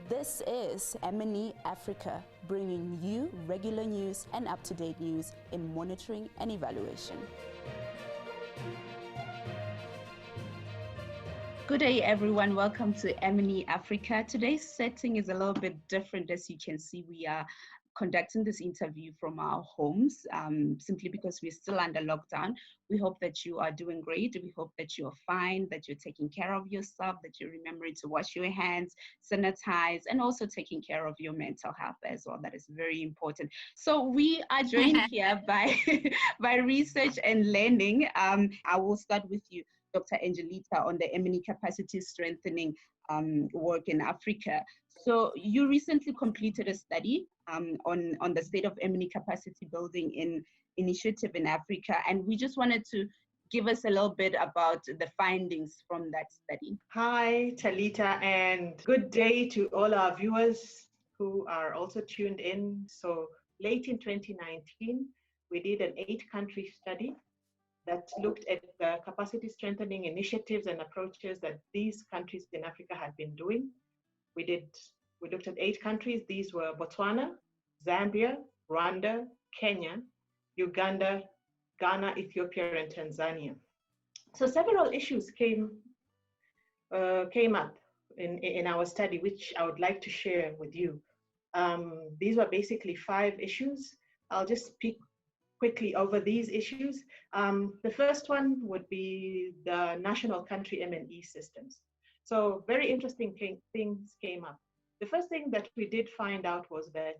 This is M&E Africa, bringing you regular news and up-to-date news in monitoring and evaluation. Good day, everyone. Welcome to M&E Africa. Today's setting is a little bit different. As you can see, we are conducting this interview from our homes simply because we're still under lockdown. We hope that you are doing great. We hope that you're fine, that you're taking care of yourself, that you're remembering to wash your hands, sanitize, and also taking care of your mental health as well. That is very important. So we are joined here by research and learning. I will start with you, Dr. Angelita, on the M&E capacity strengthening work in Africa. So you recently completed a study on the state of M&E capacity building initiative in Africa, and we just wanted to give us a little bit about the findings from that study. Hi, Talita, and good day to all our viewers who are also tuned in. So late in 2019, we did an 8-country study that looked at the capacity strengthening initiatives and approaches that these countries in Africa had been doing. We looked at 8 countries. These were Botswana, Zambia, Rwanda, Kenya, Uganda, Ghana, Ethiopia, and Tanzania. So several issues came up in our study, which I would like to share with you. These were basically 5 issues. I'll just speak quickly over these issues. The first one would be the national country M&E systems. So very interesting things came up. The first thing that we did find out was that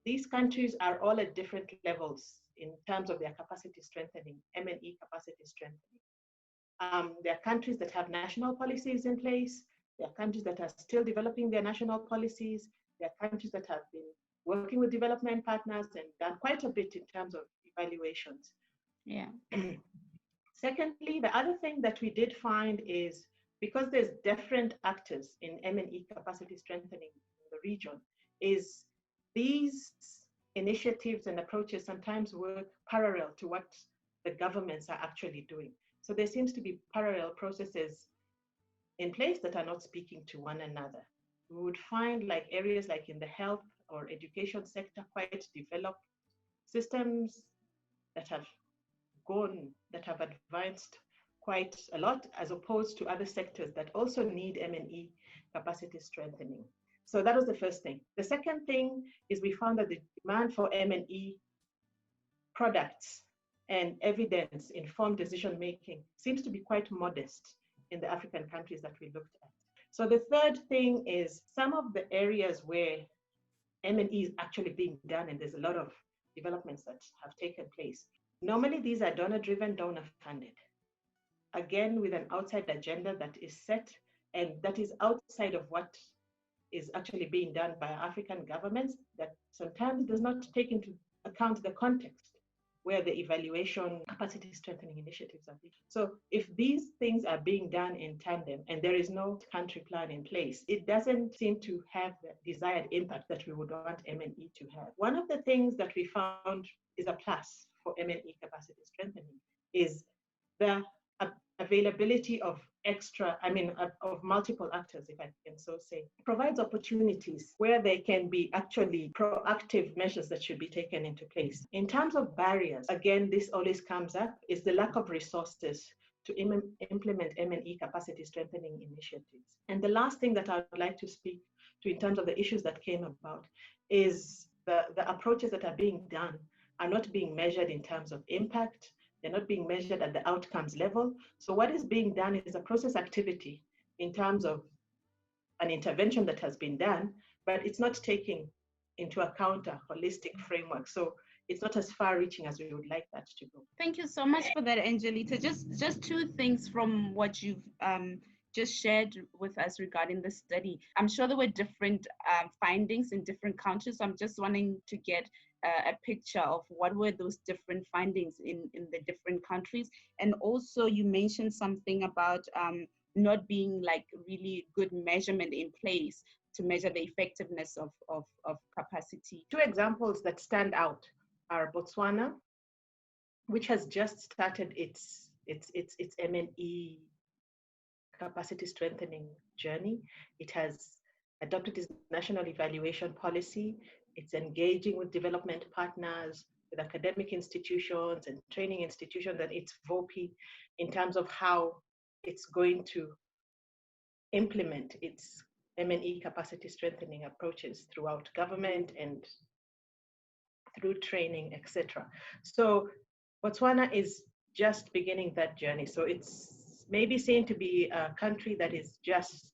these countries are all at different levels in terms of their capacity strengthening, M&E capacity strengthening. There are countries that have national policies in place. There are countries that are still developing their national policies. There are countries that have been working with development partners and done quite a bit in terms of evaluations. Yeah. Secondly, the other thing that we did find is because there's different actors in M&E capacity strengthening in the region, is these initiatives and approaches sometimes work parallel to what the governments are actually doing. So there seems to be parallel processes in place that are not speaking to one another. We would find like areas like in the health or education sector, quite developed systems that have advanced quite a lot, as opposed to other sectors that also need M&E capacity strengthening. So that was the first thing. The second thing is we found that the demand for M&E products and evidence-informed decision-making seems to be quite modest in the African countries that we looked at. So the third thing is some of the areas where M&E is actually being done, and there's a lot of developments that have taken place. Normally, these are donor-driven, donor-funded. Again, with an outside agenda that is set and that is outside of what is actually being done by African governments, that sometimes does not take into account the context where the evaluation capacity strengthening initiatives are being. So if these things are being done in tandem and there is no country plan in place, it doesn't seem to have the desired impact that we would want M&E to have. One of the things that we found is a plus for M&E capacity strengthening is the availability of multiple actors, if I can so say, provides opportunities where there can be actually proactive measures that should be taken into place. In terms of barriers, again, this always comes up, is the lack of resources to implement M&E capacity strengthening initiatives. And the last thing that I would like to speak to in terms of the issues that came about is the approaches that are being done are not being measured in terms of impact. They're not being measured at the outcomes level. So what is being done is a process activity in terms of an intervention that has been done, but it's not taking into account a holistic framework. So it's not as far reaching as we would like that to go. Thank you so much for that, Angelita. Just 2 things from what you've just shared with us regarding the study. I'm sure there were different findings in different countries. So I'm just wanting to get a picture of what were those different findings in the different countries. And also you mentioned something about not being like really good measurement in place to measure the effectiveness of capacity. 2 examples that stand out are Botswana, which has just started its M&E capacity strengthening journey. It has adopted its national evaluation policy. It's engaging with development partners, with academic institutions and training institutions, and its VOPI in terms of how it's going to implement its M&E capacity strengthening approaches throughout government and through training, etc. So Botswana is just beginning that journey. So it's maybe seen to be a country that is just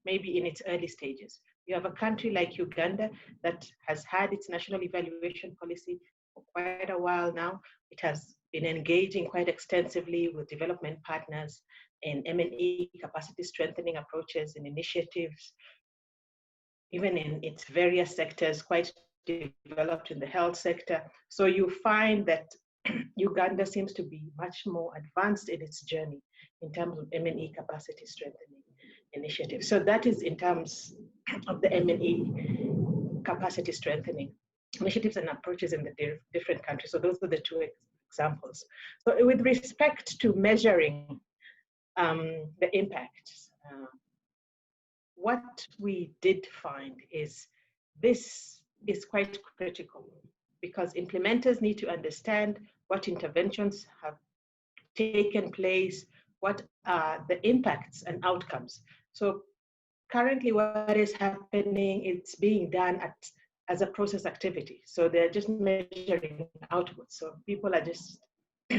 maybe in its early stages. You have a country like Uganda that has had its national evaluation policy for quite a while now. It has been engaging quite extensively with development partners in M&E capacity strengthening approaches and initiatives, even in its various sectors, quite developed in the health sector. So you find that Uganda seems to be much more advanced in its journey in terms of M&E capacity strengthening initiatives. So that is in terms of the M&E capacity strengthening initiatives and approaches in the different countries. So those are the two examples. So with respect to measuring the impacts, what we did find is this is quite critical because implementers need to understand what interventions have taken place, what are the impacts and outcomes. So currently what is happening, it's being done as a process activity. So they're just measuring output. So people are just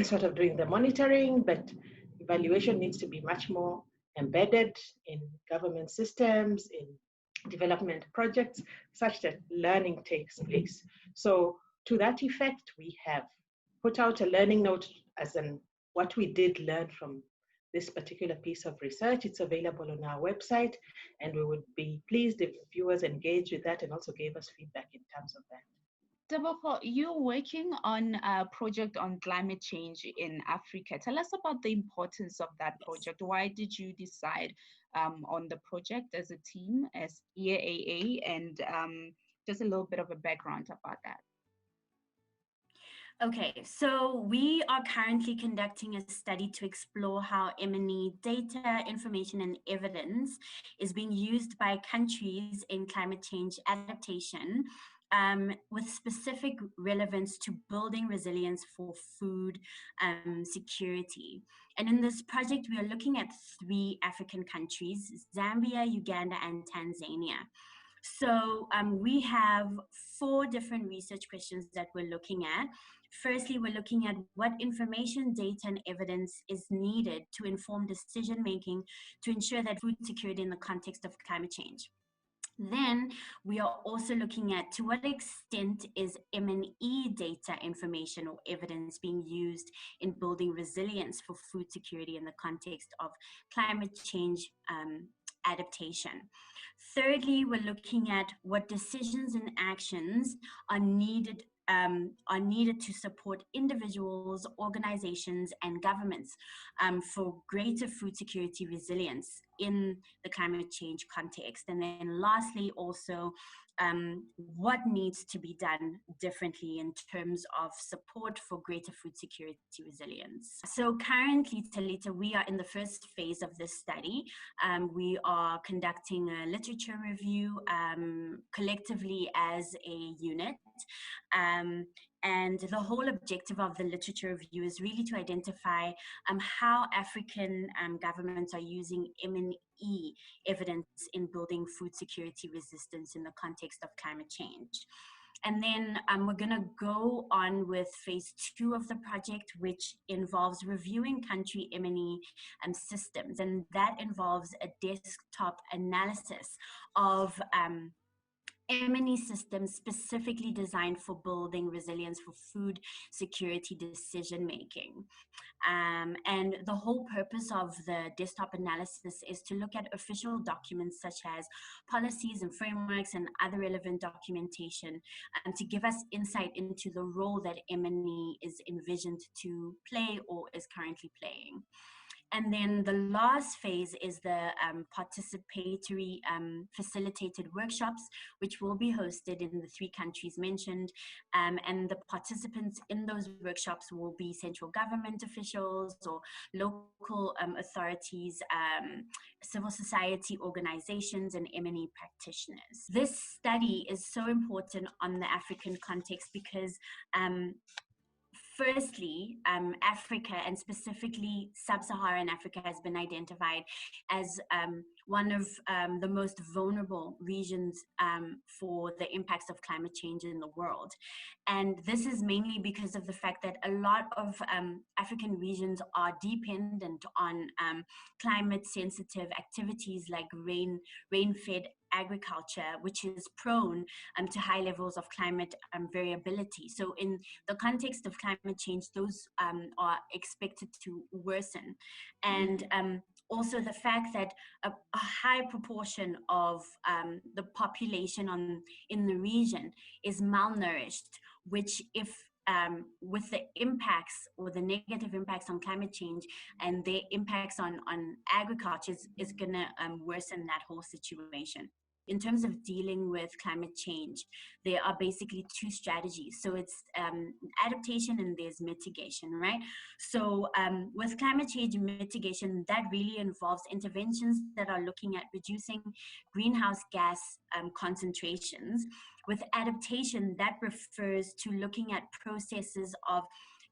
sort of doing the monitoring, but evaluation needs to be much more embedded in government systems, in development projects, such that learning takes place. So to that effect, we have put out a learning note as in what we did learn from this particular piece of research. It's available on our website, and we would be pleased if viewers engage with that and also gave us feedback in terms of that. Tebogo, you're working on a project on climate change in Africa. Tell us about the importance of that project. Why did you decide on the project as a team, as EAAA, and just a little bit of a background about that? Okay, so we are currently conducting a study to explore how M&E data, information, and evidence is being used by countries in climate change adaptation with specific relevance to building resilience for food security. And in this project, we are looking at 3 African countries, Zambia, Uganda, and Tanzania. So we have 4 different research questions that we're looking at. Firstly, we're looking at what information, data, and evidence is needed to inform decision-making to ensure that food security in the context of climate change. Then we are also looking at to what extent is M&E data, information, or evidence being used in building resilience for food security in the context of climate change adaptation. Thirdly, we're looking at what decisions and actions are needed to support individuals, organizations, and governments for greater food security resilience in the climate change context. And then lastly, also, what needs to be done differently in terms of support for greater food security resilience. So currently, Talita, we are in the first phase of this study. We are conducting a literature review collectively as a unit. And the whole objective of the literature review is really to identify how African governments are using M&E evidence in building food security resistance in the context of climate change. And then we're going to go on with phase 2 of the project, which involves reviewing country M&E systems. And that involves a desktop analysis of M&E systems specifically designed for building resilience for food security decision making. And the whole purpose of the desktop analysis is to look at official documents such as policies and frameworks and other relevant documentation to give us insight into the role that M&E is envisioned to play or is currently playing. And then the last phase is the participatory facilitated workshops, which will be hosted in the 3 countries mentioned. And the participants in those workshops will be central government officials or local authorities, civil society organizations, and M&E practitioners. This study is so important on the African context because firstly, Africa, and specifically sub-Saharan Africa, has been identified as one of the most vulnerable regions for the impacts of climate change in the world. And this is mainly because of the fact that a lot of African regions are dependent on climate-sensitive activities like rain-fed agriculture, which is prone to high levels of climate variability. So in the context of climate change, those are expected to worsen. And also the fact that a high proportion of the population in the region is malnourished, which if with the impacts or the negative impacts on climate change and the impacts on agriculture is going to worsen that whole situation. In terms of dealing with climate change, there are basically 2 strategies. So it's adaptation and there's mitigation, right? So with climate change mitigation, that really involves interventions that are looking at reducing greenhouse gas concentrations. With adaptation, that refers to looking at processes of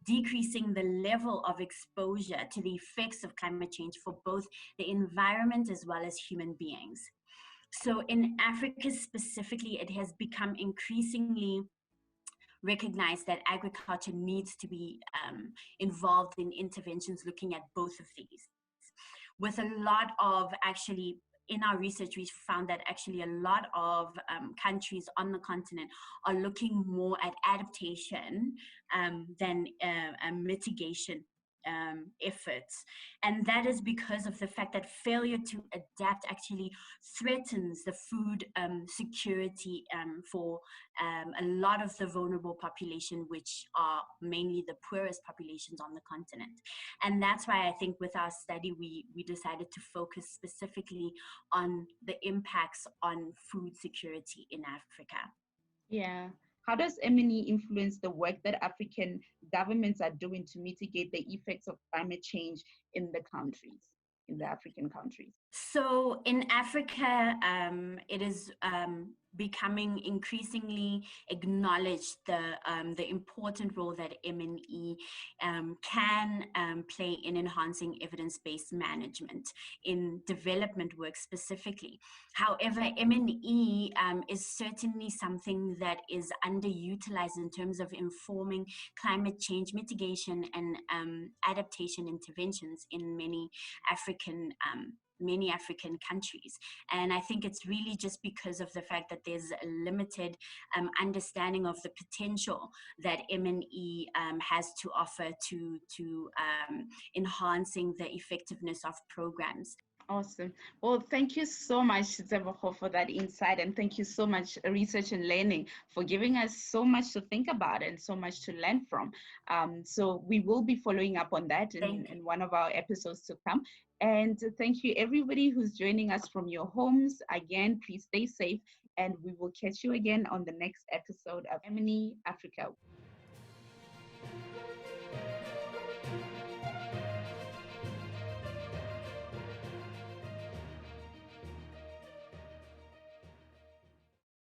decreasing the level of exposure to the effects of climate change for both the environment as well as human beings. So in Africa specifically, it has become increasingly recognized that agriculture needs to be involved in interventions looking at both of these. With a lot of actually, in our research, we found that actually a lot of countries on the continent are looking more at adaptation than mitigation efforts. And that is because of the fact that failure to adapt actually threatens the food security for a lot of the vulnerable population, which are mainly the poorest populations on the continent. And that's why I think with our study, we decided to focus specifically on the impacts on food security in Africa. Yeah. How does M&E influence the work that African governments are doing to mitigate the effects of climate change in the African countries? So in Africa, it is becoming increasingly acknowledged the important role that M&E can play in enhancing evidence-based management in development work specifically. However, M&E is certainly something that is underutilized in terms of informing climate change mitigation and adaptation interventions in many African countries. And I think it's really just because of the fact that there's a limited understanding of the potential that M&E has to offer to enhancing the effectiveness of programs. Awesome. Well, thank you so much, Tebogo, for that insight. And thank you so much, Research and Learning, for giving us so much to think about and so much to learn from. So we will be following up on that in one of our episodes to come. And thank you, everybody who's joining us from your homes. Again, please stay safe. And we will catch you again on the next episode of M&E Africa.